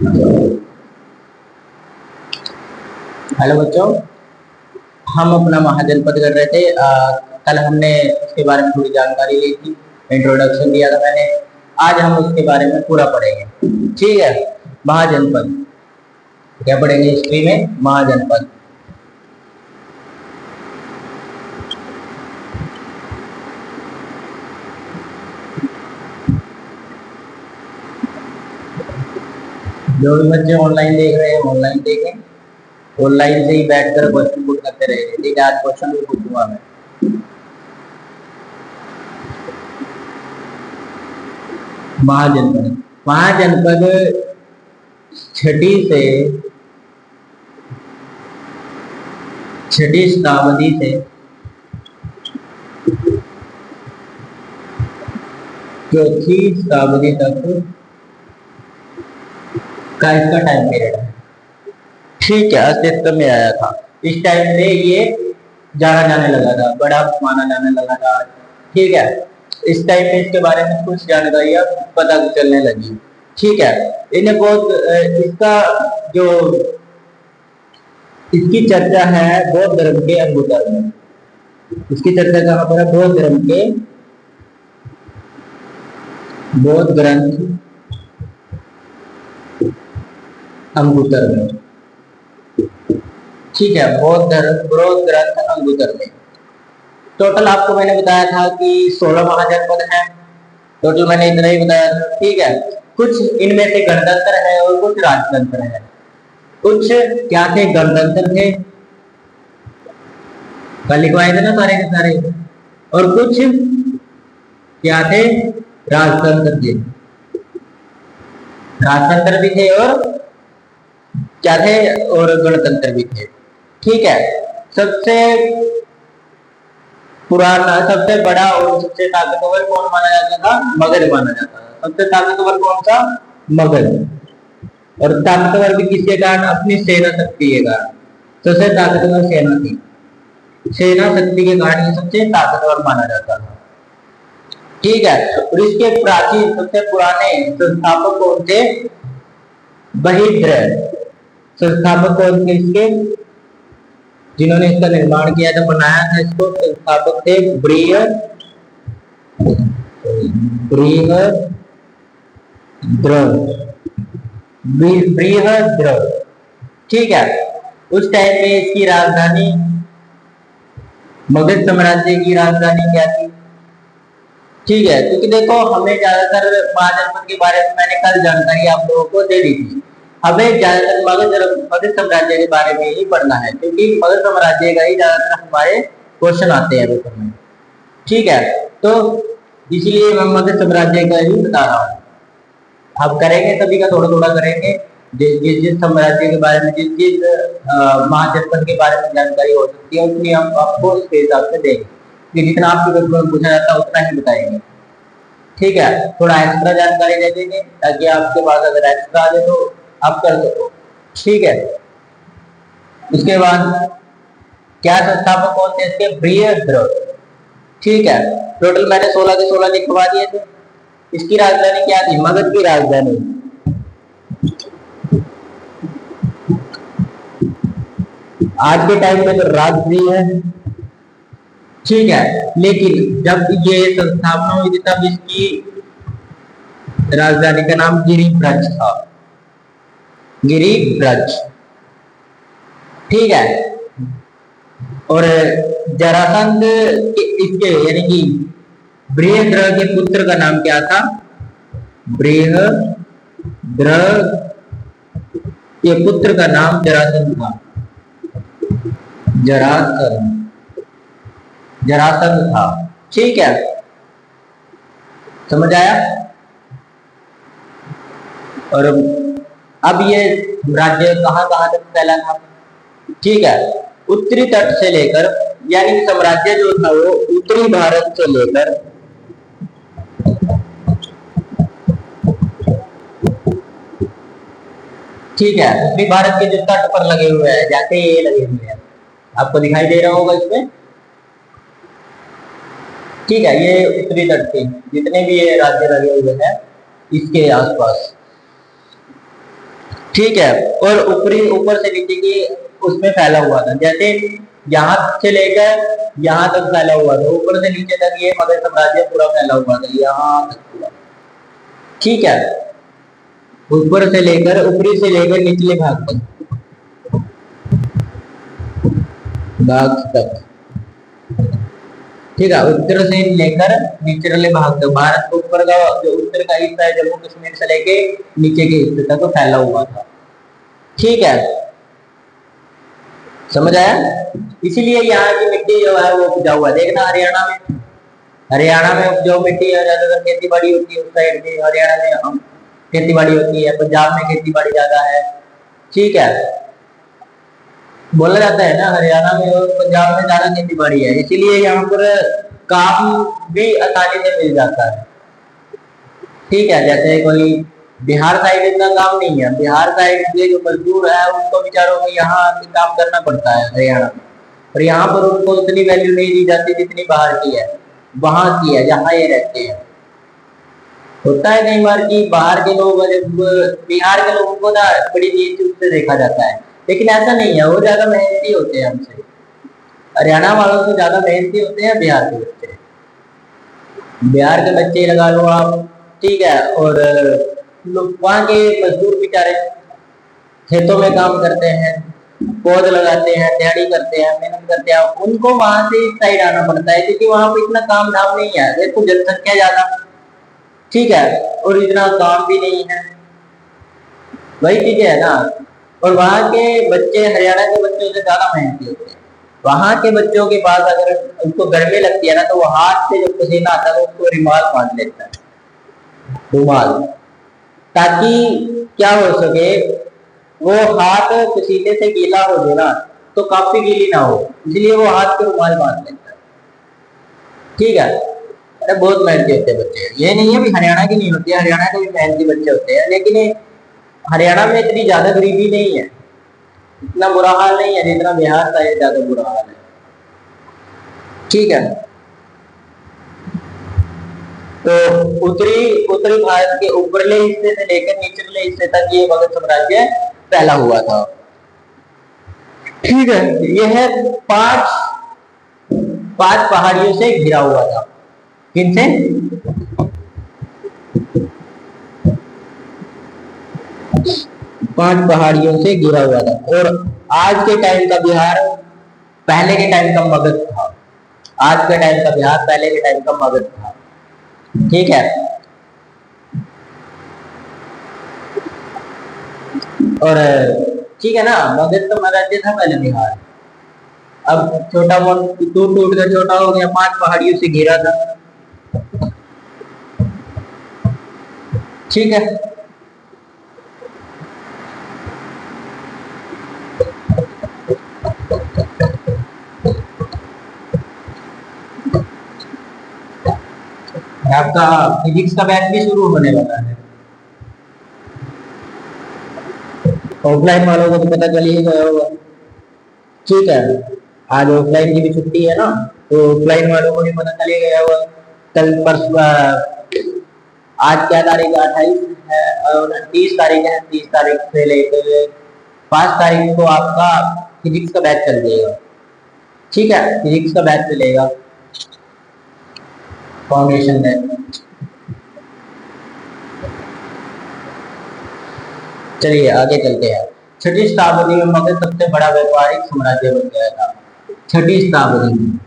Hello बच्चों, हम अपना महाजनपद कर रहे थे। कल हमने इसके बारे में थोड़ी जानकारी ली थी, इंट्रोडक्शन दिया था मैंने। आज हम उसके बारे में पूरा पढ़ेंगे। ठीक है। महाजनपद क्या पढ़ेंगे हिस्ट्री में? महाजनपद। जो भी बच्चे ऑनलाइन देख रहे हैं ऑनलाइन देखें, ऑनलाइन से ही बैठकर क्वेश्चन पुट करते रहेंगे। ठीक है, आज क्वेश्चन भी पुट हुआ मैं। महाजनपद महाजनपद छठी शताब्दी से चौथी शताब्दी तक का इसका टाइम पीरियड है। ठीक है, अस्तित्व में आया था। इस टाइम से ये जाना जाने लगा था, बड़ा माना जाने लगा था। ठीक है, इस टाइम में इसके बारे में कुछ जानकारियां पता चलने लगी। ठीक है, इन्हें बहुत इसका जो इसकी चर्चा है बौद्ध धर्म के अंगुतर में। इसकी चर्चा कहाँ पर है? बौद्ध धर्म के बौद्ध ग्रंथ अंगुतर में। ठीक है, बौद्ध ग्रंथ अंगुतर में। टोटल आपको मैंने बताया था कि 16 महाजनपद हैं। टोटल मैंने इतना ही बताया था। ठीक है, कुछ इनमें से गणतंत्र है और कुछ राजतंत्र है। कुछ क्या थे? गणतंत्र थे, कल लिखवाए थे ना सारे के सारे। और कुछ क्या थे? राजतंत्र थे। राजतंत्र भी थे और क्या थे? और गणतंत्र भी थे। ठीक है, सबसे पुराना, सबसे बड़ा और सबसे ताकतवर कौन माना जाता था? मगध माना जाता था। सबसे ताकतवर कौन सा? मगध। और ताकतवर भी किसके कारण? अपनी सेना शक्ति के कारण। सबसे ताकतवर सेना थी, सेना शक्ति के कारण ये सबसे ताकतवर माना जाता था। ठीक है, और इसके प्राचीन सबसे पुराने संस्थापक कौन थे? बहिद्र संस्थापक कौन थे इसके? जिन्होंने इसका निर्माण किया था, बनाया था इसको, संस्थापक थे बृहद्रथ। ठीक है, उस टाइम में इसकी राजधानी, मगध साम्राज्य की राजधानी क्या थी? ठीक है, क्योंकि देखो हमें ज्यादातर महाजनपद के बारे में मैंने कल जानकारी आप लोगों को दे दी थी। हमें ज्यादातर मगध साम्राज्य के बारे में ही पढ़ना है, क्योंकि मगध साम्राज्य का ही ज्यादातर हमारे क्वेश्चन आते हैं पेपर में। ठीक है, तो इसलिए मैं मगध साम्राज्य का ही बता रहा हूँ। अब करेंगे सभी का थोड़ा थोड़ा करेंगे। जिस जिस साम्राज्य के बारे में, जिस जिस महाजनपद के बारे में जानकारी हो सकती है उतनी हम आपको उसके हिसाब से देंगे, कि जितना आपके पेपर में पूछा जाता है उतना ही बताएंगे। ठीक है, थोड़ा एक्स्ट्रा जानकारी दे देंगे ताकि आपके पास अगर एक्स्ट्रा आ जाए तो आप कर सको। ठीक है, उसके बाद क्या संस्थापक कौन थे इसके? बृहद्रथ। ठीक है, टोटल मैंने 16 के 16 लिखवा दिए थे। इसकी राजधानी क्या थी? मगध की राजधानी। आज के टाइम में तो राजधानी है। ठीक है, लेकिन जब ये संस्थापना हुई थी तब इसकी राजधानी का नाम गिरिब्रज था। गिरिब्रज। ठीक है, और जरासंध इसके यानी कि बृहद्रथ के पुत्र का नाम क्या था? बृहद्रथ के पुत्र का नाम जरासंध था। जरासंध था। ठीक है, समझ आया? और अब ये राज्य कहां कहां तक फैला था? ठीक है, उत्तरी तट से लेकर, यानी साम्राज्य जो था वो उत्तरी भारत से लेकर ठीक है, उत्तरी भारत के जो तट पर लगे हुए हैं, जैसे ये लगे हुए हैं, आपको दिखाई दे रहा होगा इसमें। ठीक है, ये उत्तरी तट के जितने भी ये राज्य लगे हुए हैं इसके आसपास। ठीक है। और ऊपरी ऊपर से नीचे की उसमें फैला हुआ था, जैसे यहाँ से लेकर यहाँ तक फैला हुआ था, ऊपर से नीचे तक ये मगध साम्राज्य पूरा फैला हुआ था, यहाँ तक पूरा। ठीक है, ऊपर से लेकर ऊपरी से लेकर निचले भाग तक। ठीक है, उत्तर से लेकर निचले भाग तक भारत के ऊपर का जो उत्तर का हिस्सा है जम्मू कश्मीर से लेके नीचे के हिस्से तक फैला हुआ था। ठीक है, समझ आया। इसीलिए यहाँ की मिट्टी जो है वो उपजाऊ है। देखना हरियाणा में उपजाऊ मिट्टी है, ज्यादातर खेती बाड़ी होती है उस साइड में, हरियाणा में खेती बाड़ी होती है, पंजाब में खेती बाड़ी ज्यादा है। ठीक है, बोला जाता है ना हरियाणा में और पंजाब में ज्यादा खेती बाड़ी है, इसीलिए यहाँ पर काम भी आसानी से मिल जाता है। ठीक है, जैसे कोई बिहार साइड इतना काम नहीं है, बिहार साइड के जो मजदूर है उनको बेचारों को यहाँ आके काम करना पड़ता है हरियाणा में, और यहाँ पर उनको उतनी वैल्यू नहीं दी जाती जितनी बाहर की है, वहां की है जहाँ ये रहते हैं। होता है कई बार कि बाहर के लोग, बिहार के लोगों को ना बड़ी नीच से देखा जाता है, लेकिन ऐसा नहीं है, वो ज्यादा मेहनती होते हैं हमसे। हरियाणा वालों से ज्यादा मेहनती होते हैं बिहार के बच्चे। बिहार के बच्चे लगा लो आप, ठीक है, और लोग वहाँ के मजदूर बेचारे खेतों में काम करते हैं, पौध लगाते हैं, दिहाड़ी करते हैं, मेहनत करते हैं, उनको वहां से इस साइड आना पड़ता है क्योंकि वहां पे इतना काम धाम नहीं है। देखो जनसंख्या ज्यादा, ठीक है, और इतना काम भी नहीं है, वही चीजें है ना। और वहां के बच्चे हरियाणा के बच्चों से ज्यादा मेहनती होते हैं। वहां के बच्चों के पास अगर उनको गर्मी लगती है ना तो वो हाथ से जब पसीना आता है तो उसको रुमाल बांध लेता है, रुमाल, ताकि क्या हो सके, वो हाथ पसीने से गीला हो जाए ना तो काफी गीली ना हो, इसलिए वो हाथ के रुमाल बांध लेता है। ठीक है, अरे बहुत मेहनती होते हैं बच्चे, ये नहीं है भी हरियाणा की नहीं होती है, हरियाणा के भी मेहनती बच्चे होते हैं, लेकिन हरियाणा में इतनी ज्यादा गरीबी नहीं है, इतना बुरा हाल नहीं है जितना बिहार का ये ज्यादा बुरा हाल है। ठीक है, तो उत्तरी उत्तरी भारत के ऊपरले हिस्से से लेकर निचले हिस्से तक ये मगध साम्राज्य फैला हुआ था। ठीक है, यह पांच पहाड़ियों से घिरा हुआ था। किनसे? पांच पहाड़ियों से घिरा हुआ था। और आज के टाइम का बिहार पहले के टाइम का मगध था, आज के टाइम का बिहार पहले के टाइम का मगध था। ठीक है, और ठीक है ना, मगध तो राज्य था पहले बिहार, अब छोटा मोट टूट टूट कर छोटा हो गया, पांच पहाड़ियों से घिरा था। ठीक है, आपका फिजिक्स का बैच भी शुरू होने वाला है, ऑफलाइन वालों को तो पता चल ही गया होगा। ठीक है, आज ऑफलाइन की भी छुट्टी है ना, तो ऑफलाइन वालों को भी पता चल ही गया होगा। कल परसों, आज क्या तारीख है? 28 है, और 30 तारीख है, 30 तारीख से लेकर 5 तारीख को आपका फिजिक्स का बैच चल जाएगा। ठीक है, फिजिक्स का बैच चलेगा, फाउंडेशन में। चलिए आगे चलते हैं। छठी शताब्दी में मगध सबसे बड़ा व्यापारिक साम्राज्य बन गया था। छठी शताब्दी में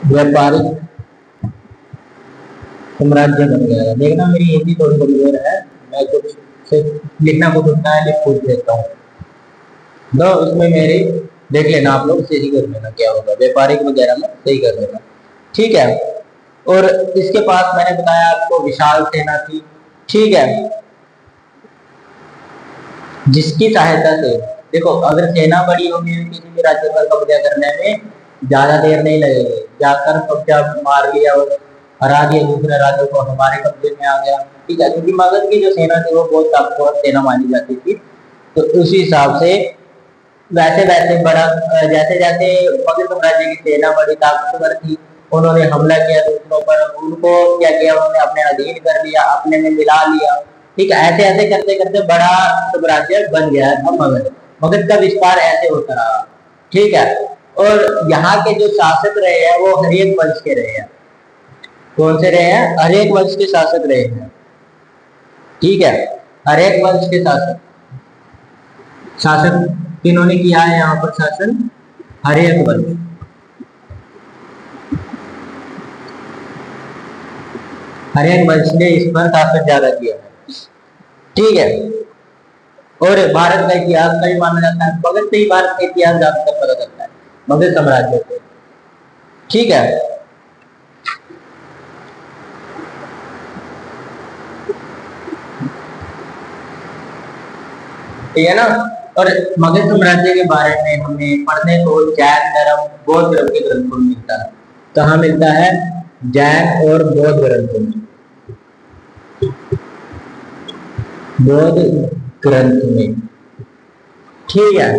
व्यापारिक साम्राज्य बन गया था। देखना मेरी हिंदी थोड़ी कमजोर है, मैं कुछ से लिखना कुछ होता है, लिख पूछ देता हूँ, तो उसमें मेरी देख लेना, आप लोग सही कर लेना, क्या होगा व्यापारिक वगैरह में सही कर लेना। ठीक है, और इसके पास मैंने बताया आपको विशाल सेना थी। ठीक है, जिसकी सहायता से, देखो अगर सेना बड़ी होगी किसी भी राज्य पर कब्जा करने में ज्यादा देर नहीं लगेगी, जाकर कब्जा मार लिया और हरा दिया दूसरे राज्यों को, हमारे कब्जे में आ गया। ठीक है, क्योंकि मगध की जो सेना थी वो बहुत ताकतवर सेना मानी जाती थी, तो उसी हिसाब से वैसे वैसे बड़ा, जैसे जैसे मगध साम्राज्य की सेना बड़ी ताकतवर थी उन्होंने हमला किया दूसरों पर, उनको क्या किया, उन्होंने अपने अधीन कर लिया, अपने में मिला लिया। ठीक है, ऐसे ऐसे करते करते बड़ा साम्राज्य बन गया था मगध। मगध का विस्तार ऐसे होता रहा। ठीक है, और यहाँ के जो शासक रहे हैं वो हर्यक वंश के रहे हैं। कौन से रहे हैं? हर्यक वंश के शासक रहे हैं। ठीक है, हर्यक वंश के शासक शासन किन्होंने किया है यहाँ पर? शासन हर्यक वंश। हर्यक वंश ने इस पर शासन ज्यादा किया है। ठीक है, और भारत का इतिहास का भी माना जाता है, मगध से ही भारत का इतिहास ज्यादातर पता चलता है, मगध साम्राज्य से। ठीक है, ठीक है ना। और मगध साम्राज्य के बारे में हमें पढ़ने को जैन धर्म, बौद्ध धर्म के ग्रंथों में मिलता है। कहाँ मिलता है? जैन और बौद्ध ग्रंथों में, बौद्ध ग्रंथ में। ठीक है,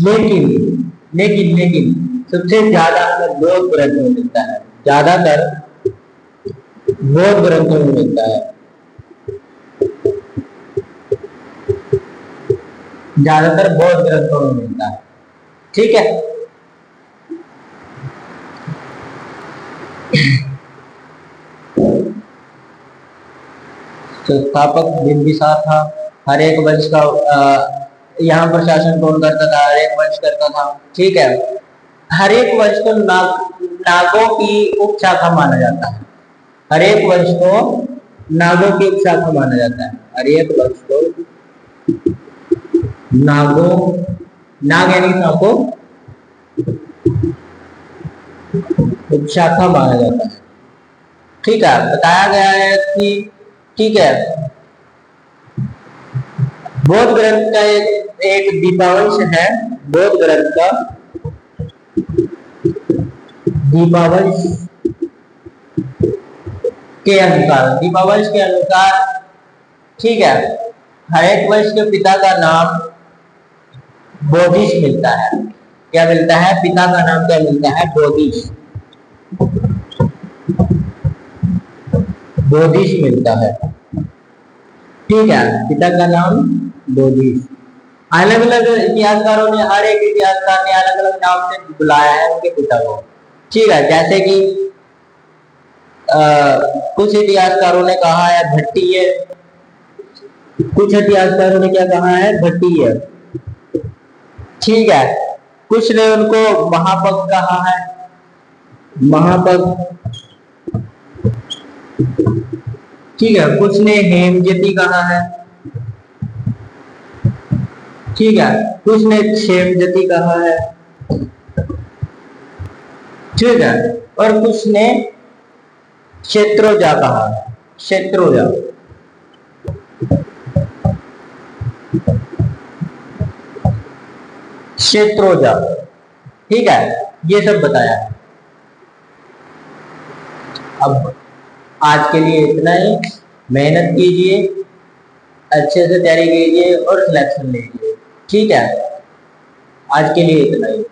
लेकिन लेकिन लेकिन सबसे ज्यादा हमें बौद्ध ग्रंथ में मिलता है, ज्यादातर बौद्ध ग्रंथों में मिलता है, ज्यादातर बौद्ध ग्रंथों में मिलता है। ठीक है, संस्थापक बिंबिसार था। हर्यक वंश का यहाँ पर शासन कौन करता था? हर्यक वंश करता था। ठीक है, हर्यक वंश को नागों की उपशाखा माना जाता है। हर्यक वंश को नागों की उपशाखा माना जाता है। हर्यक वंश को नागों, नाग यानी सांपों, उपशाखा माना जाता है। ठीक है, बताया गया है कि ठीक है, बौद्ध ग्रंथ का एक दीपावंश है। बौद्ध ग्रंथ का दीपावंश के अनुसार ठीक है, हर्यक वंश के पिता का नाम बोधिश मिलता है। क्या मिलता है? पिता का नाम क्या मिलता है? बोधिश। बोधिश मिलता है। ठीक है, पिता का नाम बोधिश। अलग अलग इतिहासकारों ने, हर एक इतिहासकार ने अलग अलग नाम से बुलाया है उनके पिता को। ठीक है, जैसे कि कुछ इतिहासकारों ने कहा है भट्टीय, कुछ इतिहासकारों ने क्या कहा है? भट्टीय। ठीक है, कुछ ने उनको महापग कहा है, महापग। ठीक है, कुछ ने हेमजती कहा है। ठीक है, कुछ ने क्षेमजती कहा है। ठीक है, और कुछ ने क्षेत्रोजा कहा है, क्षेत्रोजा। क्षेत्रोजा। ठीक है, ये सब बताया है। अब आज के लिए इतना ही। मेहनत कीजिए, अच्छे से तैयारी कीजिए और सिलेक्शन लीजिए। ठीक है, आज के लिए इतना ही।